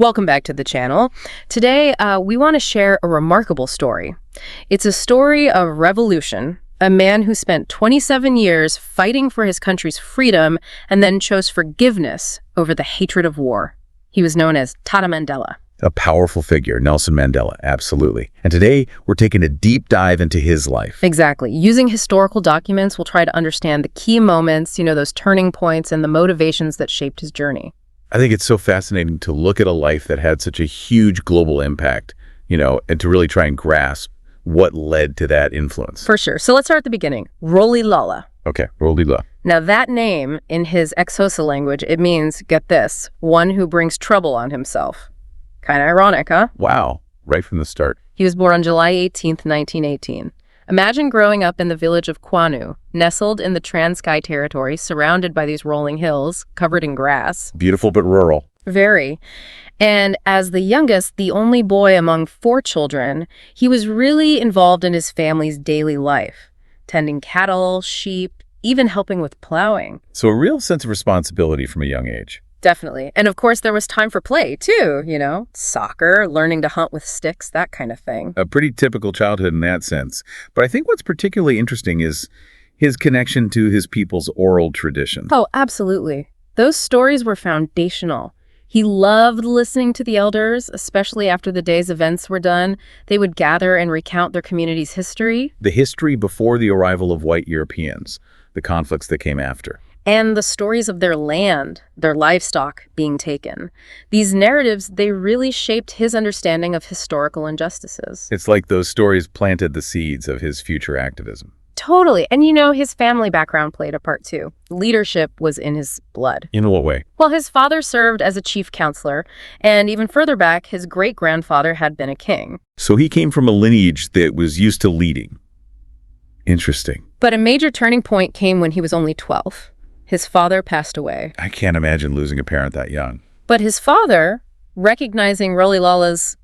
Welcome back to the channel. Today, we want to share a remarkable story. It's a story of revolution, a man who spent 27 years fighting for his country's freedom and then chose forgiveness over the hatred of war. He was known as Tata Mandela. A powerful figure, Nelson Mandela, absolutely. And today, we're taking a deep dive into his life. Exactly. Using historical documents, we'll try to understand the key moments, those turning points and the motivations that shaped his journey. I think it's so fascinating to look at a life that had such a huge global impact, and to really try and grasp what led to that influence. For sure. So let's start at the beginning. Rolihlahla. Okay, Rolihlahla. Now that name, in his Xhosa language, it means, get this, one who brings trouble on himself. Kind of ironic, huh? Wow, right from the start. He was born on July 18th, 1918. Imagine growing up in the village of Kwanu, nestled in the Transkei territory, surrounded by these rolling hills, covered in grass. Beautiful but rural. Very. And as the youngest, the only boy among 4 children, he was really involved in his family's daily life, tending cattle, sheep, even helping with plowing. So a real sense of responsibility from a young age. Definitely. And of course, there was time for play, too, soccer, learning to hunt with sticks, that kind of thing. A pretty typical childhood in that sense. But I think what's particularly interesting is his connection to his people's oral tradition. Oh, absolutely. Those stories were foundational. He loved listening to the elders, especially after the day's events were done. They would gather and recount their community's history. The history before the arrival of white Europeans, the conflicts that came after. And the stories of their land, their livestock being taken. These narratives, they really shaped his understanding of historical injustices. It's like those stories planted the seeds of his future activism. Totally. And his family background played a part too. Leadership was in his blood. In what way? Well, his father served as a chief counselor, and even further back, his great-grandfather had been a king. So he came from a lineage that was used to leading. Interesting. But a major turning point came when he was only 12. His father passed away. I can't imagine losing a parent that young. But his father, recognizing Rolihlahla's,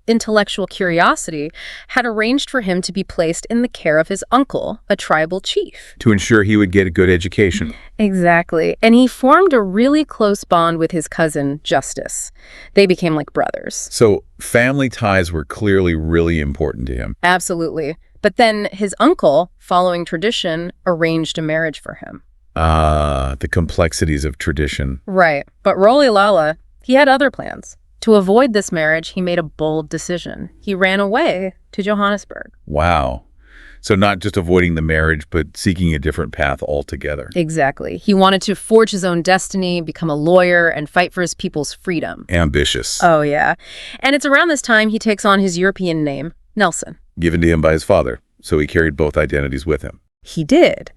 intellectual curiosity, had arranged for him to be placed in the care of his uncle, a tribal chief. To ensure he would get a good education. Exactly. And he formed a really close bond with his cousin, Justice. They became like brothers. So family ties were clearly really important to him. Absolutely. But then his uncle, following tradition, arranged a marriage for him. The complexities of tradition. Right. But Rolihlahla, he had other plans. To avoid this marriage, he made a bold decision. He ran away to Johannesburg. Wow. So not just avoiding the marriage, but seeking a different path altogether. Exactly. He wanted to forge his own destiny, become a lawyer, and fight for his people's freedom. Ambitious. Oh, yeah. And it's around this time he takes on his European name, Nelson. Given to him by his father, so he carried both identities with him. He did.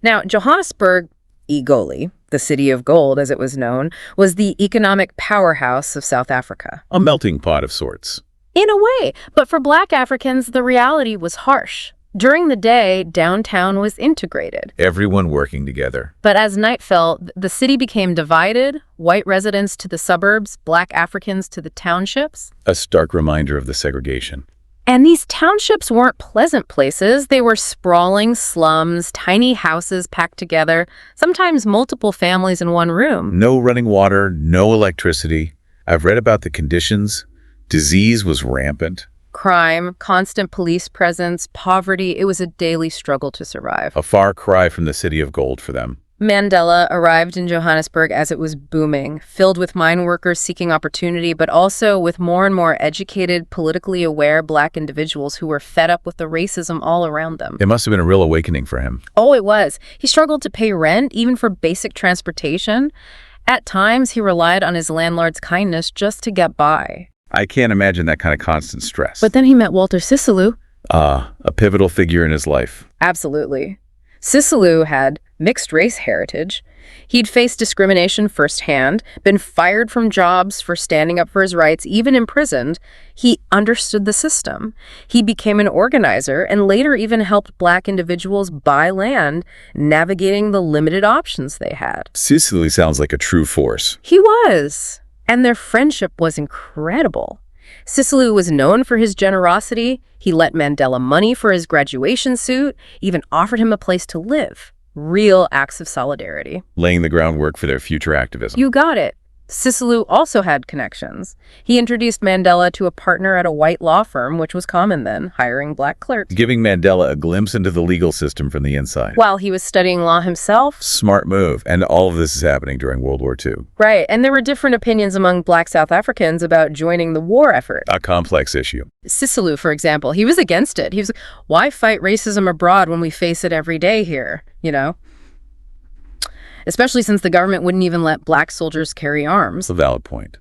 Now, Johannesburg, Egoli, the city of gold as it was known, was the economic powerhouse of South Africa. A melting pot of sorts. In a way, but for Black Africans, the reality was harsh. During the day, downtown was integrated. Everyone working together. But as night fell, the city became divided, white residents to the suburbs, Black Africans to the townships. A stark reminder of the segregation. And these townships weren't pleasant places. They were sprawling slums, tiny houses packed together, sometimes multiple families in one room. No running water, no electricity. I've read about the conditions. Disease was rampant. Crime, constant police presence, poverty, it was a daily struggle to survive. A far cry from the city of gold for them. Mandela arrived in Johannesburg as it was booming, filled with mine workers seeking opportunity, but also with more and more educated, politically aware Black individuals who were fed up with the racism all around them. It must have been a real awakening for him. Oh, it was. He struggled to pay rent, even for basic transportation. At times, he relied on his landlord's kindness just to get by. I can't imagine that kind of constant stress. But then he met Walter Sisulu. A pivotal figure in his life. Absolutely. Sisulu had mixed-race heritage. He'd faced discrimination firsthand, been fired from jobs for standing up for his rights, even imprisoned. He understood the system. He became an organizer and later even helped Black individuals buy land, navigating the limited options they had. Sicily sounds like a true force. He was. And their friendship was incredible. Sisulu was known for his generosity. He lent Mandela money for his graduation suit, even offered him a place to live. Real acts of solidarity. Laying the groundwork for their future activism. You got it. Sisulu also had connections. He introduced Mandela to a partner at a white law firm, which was common then, hiring black clerks. Giving Mandela a glimpse into the legal system from the inside. While he was studying law himself. Smart move. And all of this is happening during World War II. Right, and there were different opinions among black South Africans about joining the war effort. A complex issue. Sisulu, for example, he was against it. He was, why fight racism abroad when we face it every day here, Especially since the government wouldn't even let black soldiers carry arms. A valid point.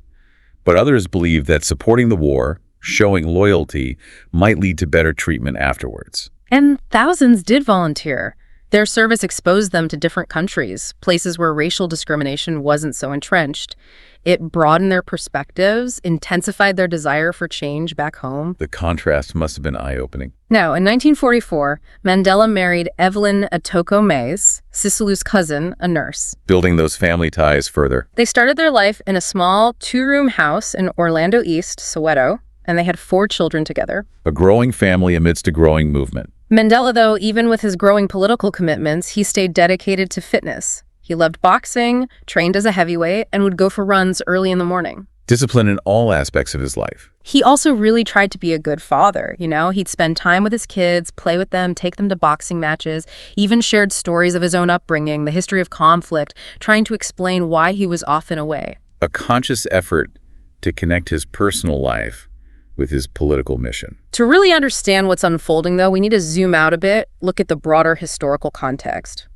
But others believe that supporting the war, showing loyalty, might lead to better treatment afterwards. And thousands did volunteer. Their service exposed them to different countries, places where racial discrimination wasn't so entrenched. It broadened their perspectives, intensified their desire for change back home. The contrast must have been eye-opening. Now, in 1944, Mandela married Evelyn Atoko Mays, Sisulu's cousin, a nurse. Building those family ties further. They started their life in a small two-room house in Orlando East, Soweto, and they had 4 children together. A growing family amidst a growing movement. Mandela, though, even with his growing political commitments, he stayed dedicated to fitness. He loved boxing, trained as a heavyweight, and would go for runs early in the morning. Discipline in all aspects of his life. He also really tried to be a good father, He'd spend time with his kids, play with them, take them to boxing matches, even shared stories of his own upbringing, the history of conflict, trying to explain why he was often away. A conscious effort to connect his personal life with his political mission. To really understand what's unfolding, though, we need to zoom out a bit, look at the broader historical context.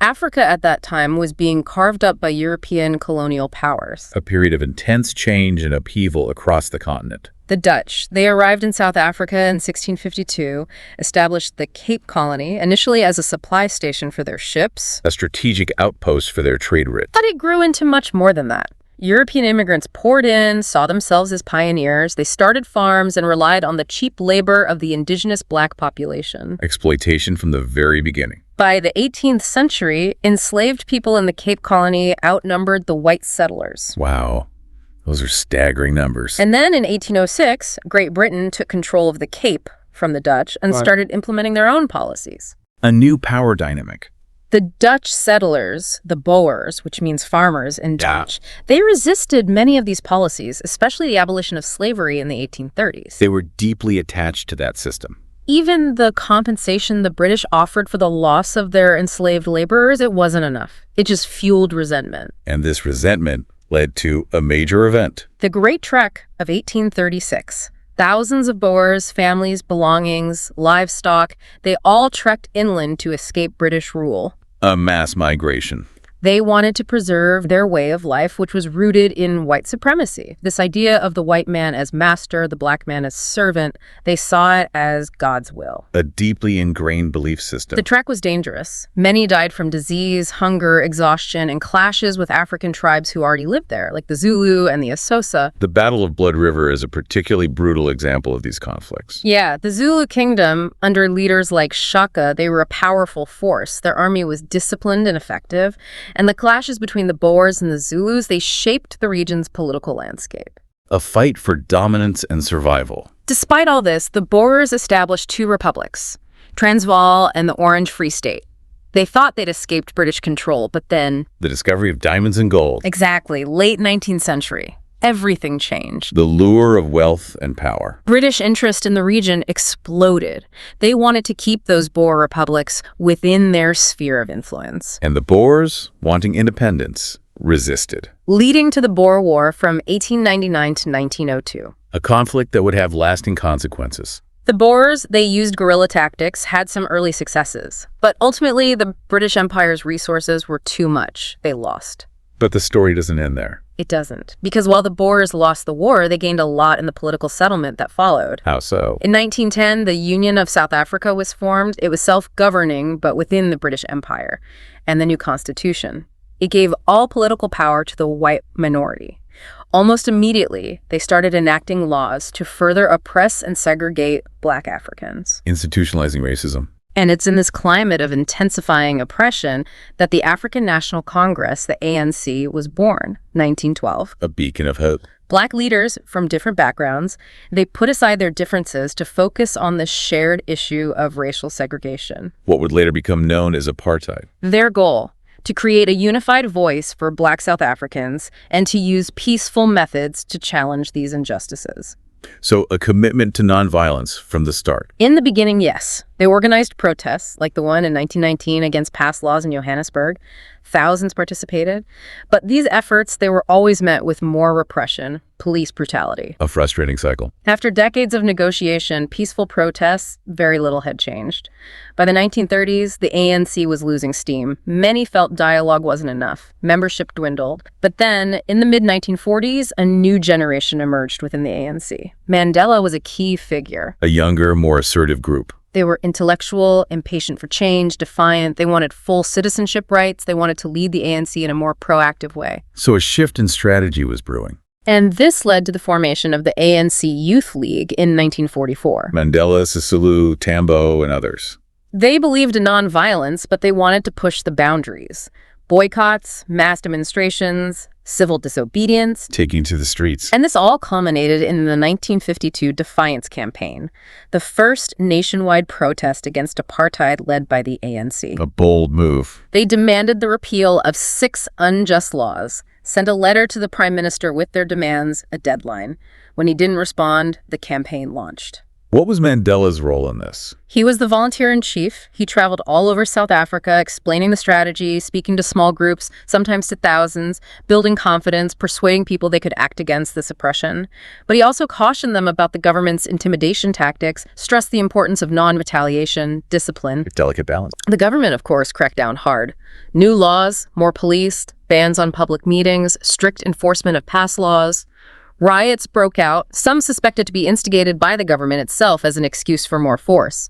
Africa at that time was being carved up by European colonial powers. A period of intense change and upheaval across the continent. The Dutch, they arrived in South Africa in 1652, established the Cape Colony, initially as a supply station for their ships. A strategic outpost for their trade route. But it grew into much more than that. European immigrants poured in, saw themselves as pioneers. They started farms and relied on the cheap labor of the indigenous black population. Exploitation from the very beginning. By the 18th century, enslaved people in the Cape Colony outnumbered the white settlers. Wow. Those are staggering numbers. And then in 1806, Great Britain took control of the Cape from the Dutch and started implementing their own policies. A new power dynamic. The Dutch settlers, the Boers, which means farmers in Dutch, they resisted many of these policies, especially the abolition of slavery in the 1830s. They were deeply attached to that system. Even the compensation the British offered for the loss of their enslaved laborers, it wasn't enough. It just fueled resentment. And this resentment led to a major event. The Great Trek of 1836. Thousands of Boers, families, belongings, livestock, they all trekked inland to escape British rule. A mass migration. They wanted to preserve their way of life, which was rooted in white supremacy. This idea of the white man as master, the black man as servant, they saw it as God's will. A deeply ingrained belief system. The trek was dangerous. Many died from disease, hunger, exhaustion, and clashes with African tribes who already lived there, like the Zulu and the Xhosa. The Battle of Blood River is a particularly brutal example of these conflicts. Yeah, the Zulu kingdom, under leaders like Shaka, they were a powerful force. Their army was disciplined and effective. And the clashes between the Boers and the Zulus, they shaped the region's political landscape. A fight for dominance and survival. Despite all this, the Boers established 2 republics, Transvaal and the Orange Free State. They thought they'd escaped British control, but then... The discovery of diamonds and gold. Exactly, late 19th century. Everything changed. The lure of wealth and power. British interest in the region exploded. They wanted to keep those Boer republics within their sphere of influence. And the Boers, wanting independence, resisted. Leading to the Boer War from 1899 to 1902. A conflict that would have lasting consequences. The Boers, they used guerrilla tactics, had some early successes. But ultimately, the British Empire's resources were too much. They lost. But the story doesn't end there. It doesn't. Because while the Boers lost the war, they gained a lot in the political settlement that followed. How so? In 1910, the Union of South Africa was formed. It was self-governing, but within the British Empire. And the new constitution. It gave all political power to the white minority. Almost immediately, they started enacting laws to further oppress and segregate Black Africans. Institutionalizing racism. And it's in this climate of intensifying oppression that the African National Congress, the ANC, was born, 1912. A beacon of hope. Black leaders from different backgrounds, they put aside their differences to focus on the shared issue of racial segregation. What would later become known as apartheid. Their goal, to create a unified voice for Black South Africans and to use peaceful methods to challenge these injustices. So a commitment to nonviolence from the start. In the beginning, yes. They organized protests, like the one in 1919 against past laws in Johannesburg. Thousands participated. But these efforts, they were always met with more repression, police brutality. A frustrating cycle. After decades of negotiation, peaceful protests, very little had changed. By the 1930s, the ANC was losing steam. Many felt dialogue wasn't enough. Membership dwindled. But then, in the mid-1940s, a new generation emerged within the ANC. Mandela was a key figure. A younger, more assertive group. They were intellectual, impatient for change, defiant. They wanted full citizenship rights. They wanted to lead the ANC in a more proactive way. So a shift in strategy was brewing. And this led to the formation of the ANC Youth League in 1944. Mandela, Sisulu, Tambo, and others. They believed in nonviolence, but they wanted to push the boundaries. Boycotts, mass demonstrations, civil disobedience. Taking to the streets. And this all culminated in the 1952 Defiance Campaign, the first nationwide protest against apartheid led by the ANC. A bold move. They demanded the repeal of 6 unjust laws, sent a letter to the Prime Minister with their demands, a deadline. When he didn't respond, the campaign launched. What was Mandela's role in this? He was the volunteer-in-chief. He traveled all over South Africa, explaining the strategy, speaking to small groups, sometimes to thousands, building confidence, persuading people they could act against this oppression. But he also cautioned them about the government's intimidation tactics, stressed the importance of non-retaliation, discipline. A delicate balance. The government, of course, cracked down hard. New laws, more police, bans on public meetings, strict enforcement of past laws. Riots broke out, some suspected to be instigated by the government itself as an excuse for more force.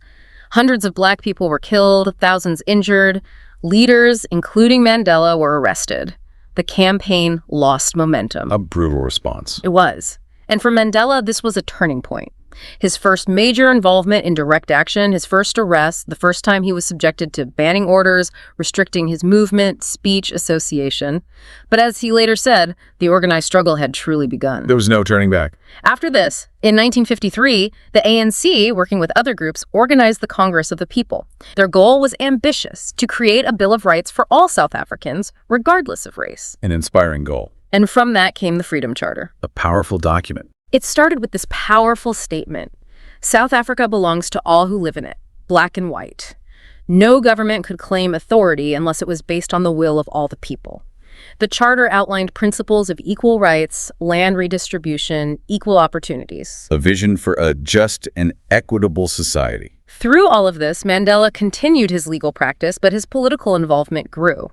Hundreds of Black people were killed, thousands injured. Leaders, including Mandela, were arrested. The campaign lost momentum. A brutal response. It was. And for Mandela, this was a turning point. His first major involvement in direct action, his first arrest, the first time he was subjected to banning orders, restricting his movement, speech, association. But as he later said, the organized struggle had truly begun. There was no turning back. After this, in 1953, the ANC, working with other groups, organized the Congress of the People. Their goal was ambitious, to create a Bill of Rights for all South Africans, regardless of race. An inspiring goal. And from that came the Freedom Charter. A powerful document. It started with this powerful statement. South Africa belongs to all who live in it, Black and white. No government could claim authority unless it was based on the will of all the people. The charter outlined principles of equal rights, land redistribution, equal opportunities. A vision for a just and equitable society. Through all of this, Mandela continued his legal practice, but his political involvement grew.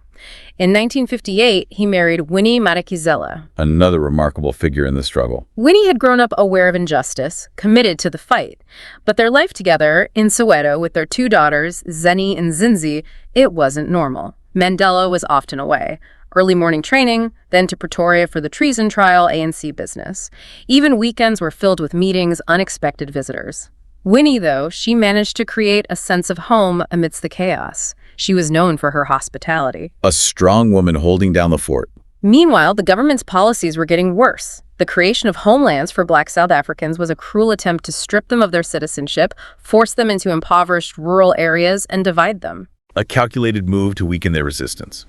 In 1958, he married Winnie Madikizela. Another remarkable figure in the struggle. Winnie had grown up aware of injustice, committed to the fight. But their life together in Soweto with their 2 daughters, Zeni and Zinzi, it wasn't normal. Mandela was often away. Early morning training, then to Pretoria for the treason trial, ANC business. Even weekends were filled with meetings, unexpected visitors. Winnie, though, she managed to create a sense of home amidst the chaos. She was known for her hospitality. A strong woman holding down the fort. Meanwhile, the government's policies were getting worse. The creation of homelands for Black South Africans was a cruel attempt to strip them of their citizenship, force them into impoverished rural areas, and divide them. A calculated move to weaken their resistance.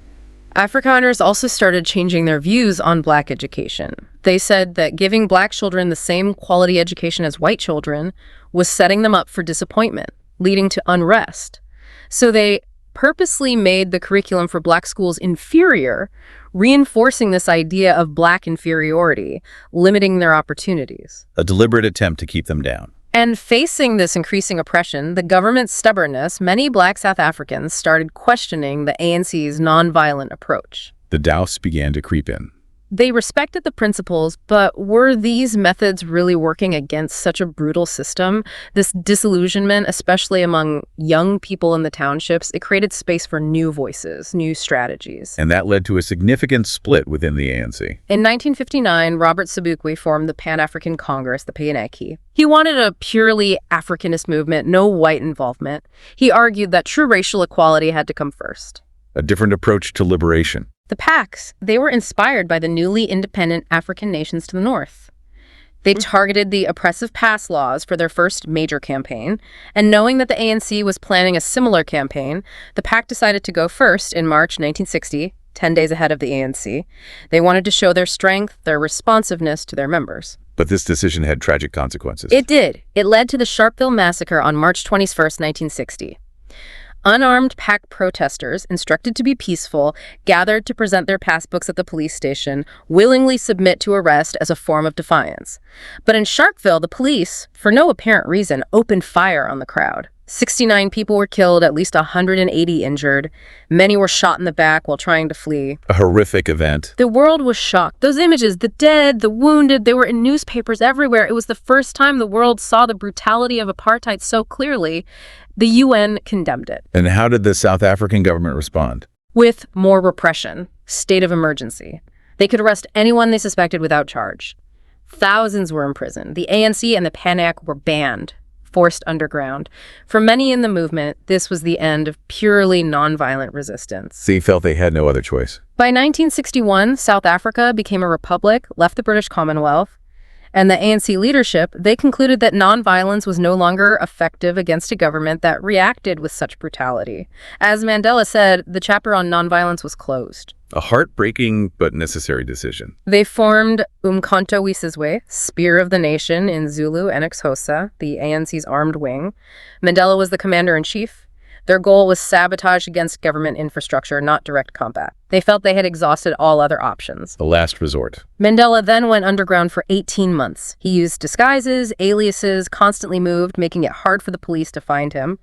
Afrikaners also started changing their views on Black education. They said that giving Black children the same quality education as white children was setting them up for disappointment, leading to unrest. So they purposely made the curriculum for Black schools inferior, reinforcing this idea of Black inferiority, limiting their opportunities. A deliberate attempt to keep them down. And facing this increasing oppression, the government's stubbornness, many Black South Africans started questioning the ANC's nonviolent approach. The doubts began to creep in. They respected the principles, but were these methods really working against such a brutal system? This disillusionment, especially among young people in the townships, it created space for new voices, new strategies. And that led to a significant split within the ANC. In 1959, Robert Sobukwe formed the Pan-African Congress, the PANAC. He wanted a purely Africanist movement, no white involvement. He argued that true racial equality had to come first. A different approach to liberation. The PACs, they were inspired by the newly independent African nations to the north. They targeted the oppressive pass laws for their first major campaign, and knowing that the ANC was planning a similar campaign, the PAC decided to go first in March 1960, 10 days ahead of the ANC. They wanted to show their strength, their responsiveness to their members. But this decision had tragic consequences. It did. It led to the Sharpeville Massacre on March 21st, 1960. Unarmed PAC protesters, instructed to be peaceful, gathered to present their passbooks at the police station, willingly submit to arrest as a form of defiance. But in Sharpeville, the police, for no apparent reason, opened fire on the crowd. 69 people were killed, at least 180 injured. Many were shot in the back while trying to flee. A horrific event. The world was shocked. Those images, the dead, the wounded, they were in newspapers everywhere. It was the first time the world saw the brutality of apartheid so clearly. The UN condemned it. And how did the South African government respond? With more repression, state of emergency. They could arrest anyone they suspected without charge. Thousands were imprisoned. The ANC and the PANAC were banned, forced underground. For many in the movement, this was the end of purely nonviolent resistance. They felt they had no other choice. By 1961, South Africa became a republic, left the British Commonwealth, and the ANC leadership, they concluded that nonviolence was no longer effective against a government that reacted with such brutality. As Mandela said, the chapter on nonviolence was closed. A heartbreaking but necessary decision. They formed Umkhonto we Sizwe, Spear of the Nation in Zulu and Xhosa, the ANC's armed wing. Mandela was the commander-in-chief. Their goal was sabotage against government infrastructure, not direct combat. They felt they had exhausted all other options. The last resort. Mandela then went underground for 18 months. He used disguises, aliases, constantly moved, making it hard for the police to find him.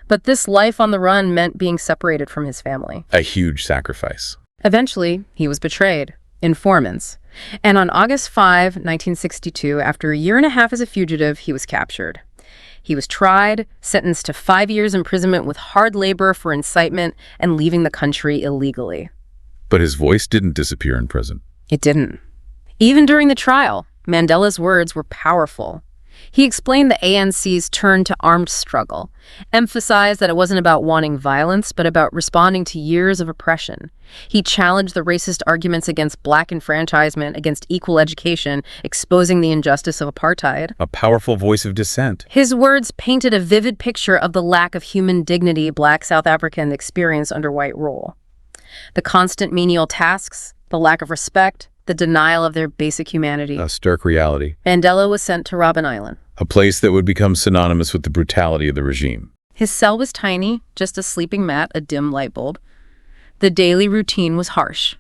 But this life on the run meant being separated from his family. A huge sacrifice. Eventually, he was betrayed. Informants. And on August 5, 1962, after a year and a half as a fugitive, he was captured. He was tried, sentenced to 5 years imprisonment with hard labor for incitement and leaving the country illegally. But his voice didn't disappear in prison. It didn't. Even during the trial, Mandela's words were powerful. He explained the ANC's turn to armed struggle, emphasized that it wasn't about wanting violence, but about responding to years of oppression. He challenged the racist arguments against black enfranchisement, against equal education, exposing the injustice of apartheid. A powerful voice of dissent. His words painted a vivid picture of the lack of human dignity black South Africans experienced under white rule. The constant menial tasks, the lack of respect, the denial of their basic humanity. A stark reality. Mandela was sent to Robben Island, A place that would become synonymous with the brutality of the regime. His cell was tiny, just a sleeping mat, a dim light bulb. The daily routine was harsh.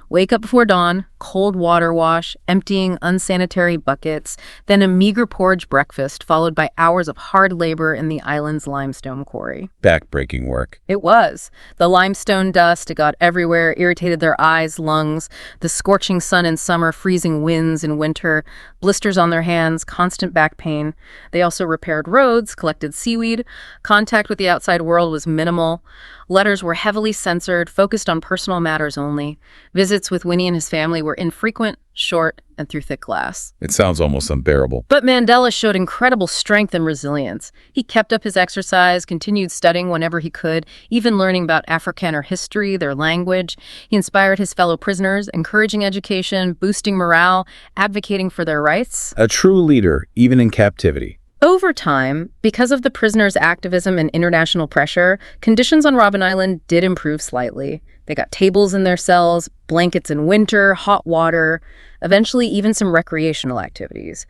Wake up before dawn, cold water wash, emptying unsanitary buckets, then a meager porridge breakfast, followed by hours of hard labor in the island's limestone quarry. Back-breaking work. It was. The limestone dust, it got everywhere, irritated their eyes, lungs, the scorching sun in summer, freezing winds in winter, blisters on their hands, constant back pain. They also repaired roads, collected seaweed. Contact with the outside world was minimal. Letters were heavily censored, focused on personal matters only. Visits with Winnie and his family were infrequent, short, and through thick glass. It sounds almost unbearable. But Mandela showed incredible strength and resilience. He kept up his exercise, continued studying whenever he could, even learning about Afrikaner history, their language. He inspired his fellow prisoners, encouraging education, boosting morale, advocating for their rights. A true leader, even in captivity. Over time, because of the prisoners' activism and international pressure, conditions on Robben Island did improve slightly. They got tables in their cells, blankets in winter, hot water, eventually even some recreational activities.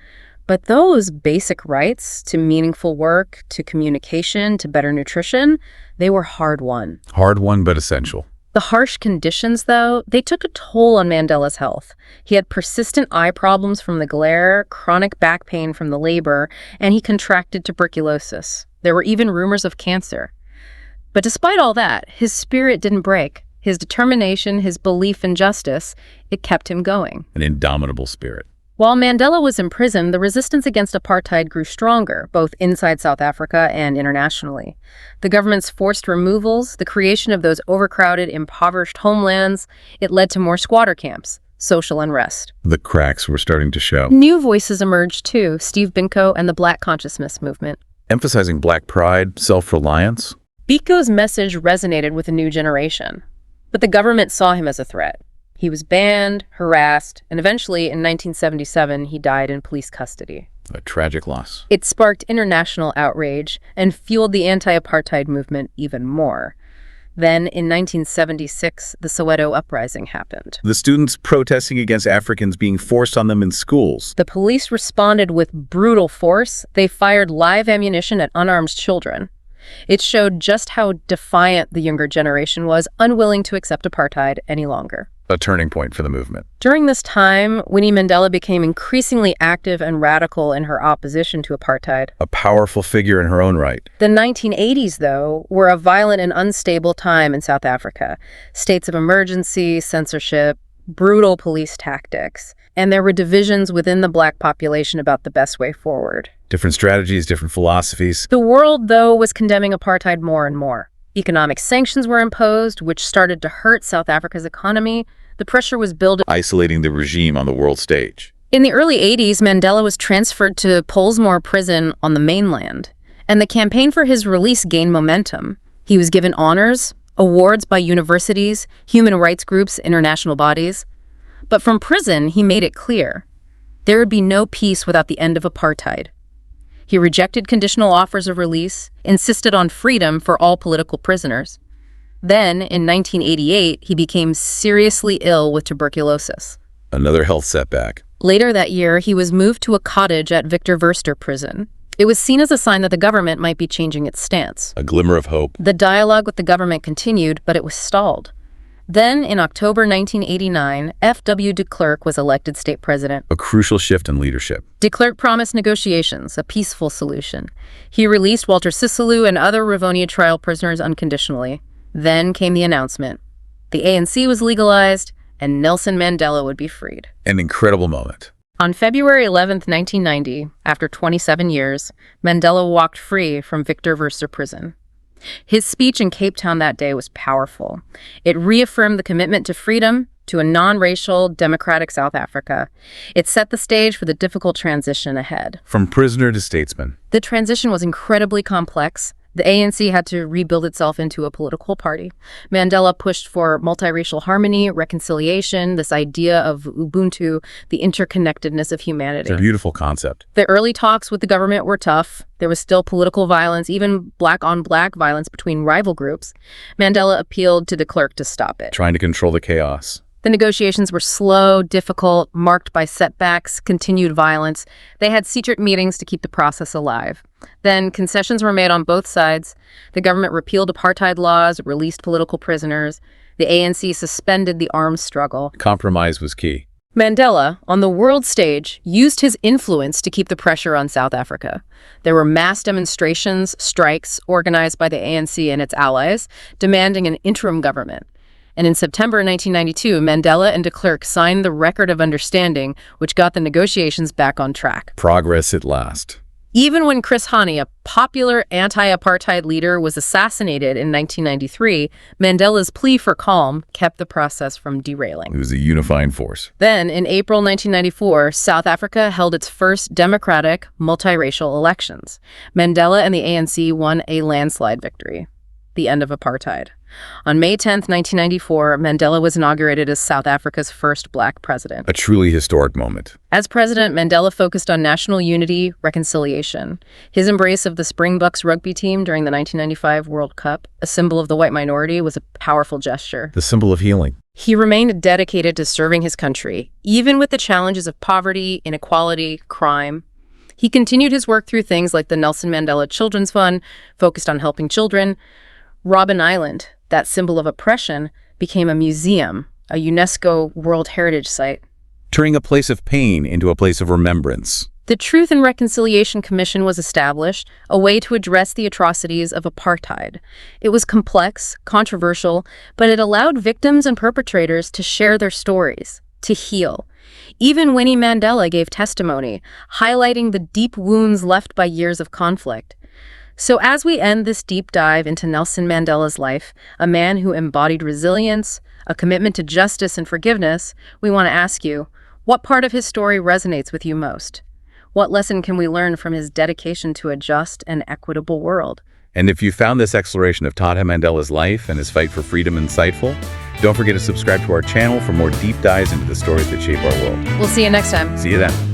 But those basic rights to meaningful work, to communication, to better nutrition, they were hard-won. Hard-won but essential. The harsh conditions, though, they took a toll on Mandela's health. He had persistent eye problems from the glare, chronic back pain from the labor, and he contracted tuberculosis. There were even rumors of cancer. But despite all that, his spirit didn't break. His determination, his belief in justice, it kept him going. An indomitable spirit. While Mandela was in prison, the resistance against apartheid grew stronger, both inside South Africa and internationally. The government's forced removals, the creation of those overcrowded, impoverished homelands, it led to more squatter camps, social unrest. The cracks were starting to show. New voices emerged too, Steve Biko and the Black Consciousness movement. Emphasizing black pride, self-reliance. Biko's message resonated with a new generation, but the government saw him as a threat. He was banned, harassed, and eventually in 1977 he died in police custody. A tragic loss. It sparked international outrage and fueled the anti-apartheid movement even more. Then, in 1976, the Soweto uprising happened. The students protesting against Africans being forced on them in schools. The police responded with brutal force. They fired live ammunition at unarmed children. It showed just how defiant the younger generation was, unwilling to accept apartheid any longer. A turning point for the movement. During this time, Winnie Mandela became increasingly active and radical in her opposition to apartheid. A powerful figure in her own right. The 1980s, though, were a violent and unstable time in South Africa. States of emergency, censorship, brutal police tactics, and there were divisions within the black population about the best way forward. Different strategies, different philosophies. The world, though, was condemning apartheid more and more. Economic sanctions were imposed, which started to hurt South Africa's economy. The pressure was building, Isolating the regime on the world stage. In the early 80s, Mandela was transferred to Pollsmoor prison on the mainland, and the campaign for his release gained momentum. He was given honors, awards by universities, human rights groups, international bodies. But from prison, he made it clear there would be no peace without the end of apartheid. He rejected conditional offers of release, insisted on freedom for all political prisoners. Then, in 1988, he became seriously ill with tuberculosis. Another health setback. Later that year, he was moved to a cottage at Victor Verster prison. It was seen as a sign that the government might be changing its stance. A glimmer of hope. The dialogue with the government continued, but it was stalled. Then, in October 1989, F.W. de Klerk was elected state president. A crucial shift in leadership. De Klerk promised negotiations, a peaceful solution. He released Walter Sisulu and other Rivonia trial prisoners unconditionally. Then came the announcement. The ANC was legalized, and Nelson Mandela would be freed. An incredible moment. On February 11, 1990, after 27 years, Mandela walked free from Victor Verster prison. His speech in Cape Town that day was powerful. It reaffirmed the commitment to freedom, to a non-racial, democratic South Africa. It set the stage for the difficult transition ahead. From prisoner to statesman. The transition was incredibly complex. The ANC had to rebuild itself into a political party. Mandela pushed for multiracial harmony, reconciliation, this idea of Ubuntu, the interconnectedness of humanity. It's a beautiful concept. The early talks with the government were tough. There was still political violence, even black-on-black violence between rival groups. Mandela appealed to de Klerk to stop it. Trying to control the chaos. The negotiations were slow, difficult, marked by setbacks, continued violence. They had secret meetings to keep the process alive. Then concessions were made on both sides. The government repealed apartheid laws, released political prisoners. The ANC suspended the arms struggle. Compromise was key. Mandela, on the world stage, used his influence to keep the pressure on South Africa. There were mass demonstrations, strikes, organized by the ANC and its allies, demanding an interim government. And in September 1992, Mandela and de Klerk signed the Record of Understanding, which got the negotiations back on track. Progress at last. Even when Chris Hani, a popular anti-apartheid leader, was assassinated in 1993, Mandela's plea for calm kept the process from derailing. It was a unifying force. Then, in April 1994, South Africa held its first democratic, multiracial elections. Mandela and the ANC won a landslide victory. The end of apartheid. On May 10, 1994, Mandela was inaugurated as South Africa's first black president. A truly historic moment. As president, Mandela focused on national unity, reconciliation. His embrace of the Springboks rugby team during the 1995 World Cup, a symbol of the white minority, was a powerful gesture. The symbol of healing. He remained dedicated to serving his country, even with the challenges of poverty, inequality, crime. He continued his work through things like the Nelson Mandela Children's Fund, focused on helping children. Robben Island, that symbol of oppression, became a museum, a UNESCO World Heritage Site. Turning a place of pain into a place of remembrance. The Truth and Reconciliation Commission was established, a way to address the atrocities of apartheid. It was complex, controversial, but it allowed victims and perpetrators to share their stories, to heal. Even Winnie Mandela gave testimony, highlighting the deep wounds left by years of conflict. So as we end this deep dive into Nelson Mandela's life, a man who embodied resilience, a commitment to justice and forgiveness, we want to ask you, what part of his story resonates with you most? What lesson can we learn from his dedication to a just and equitable world? And if you found this exploration of Tata Mandela's life and his fight for freedom insightful, don't forget to subscribe to our channel for more deep dives into the stories that shape our world. We'll see you next time. See you then.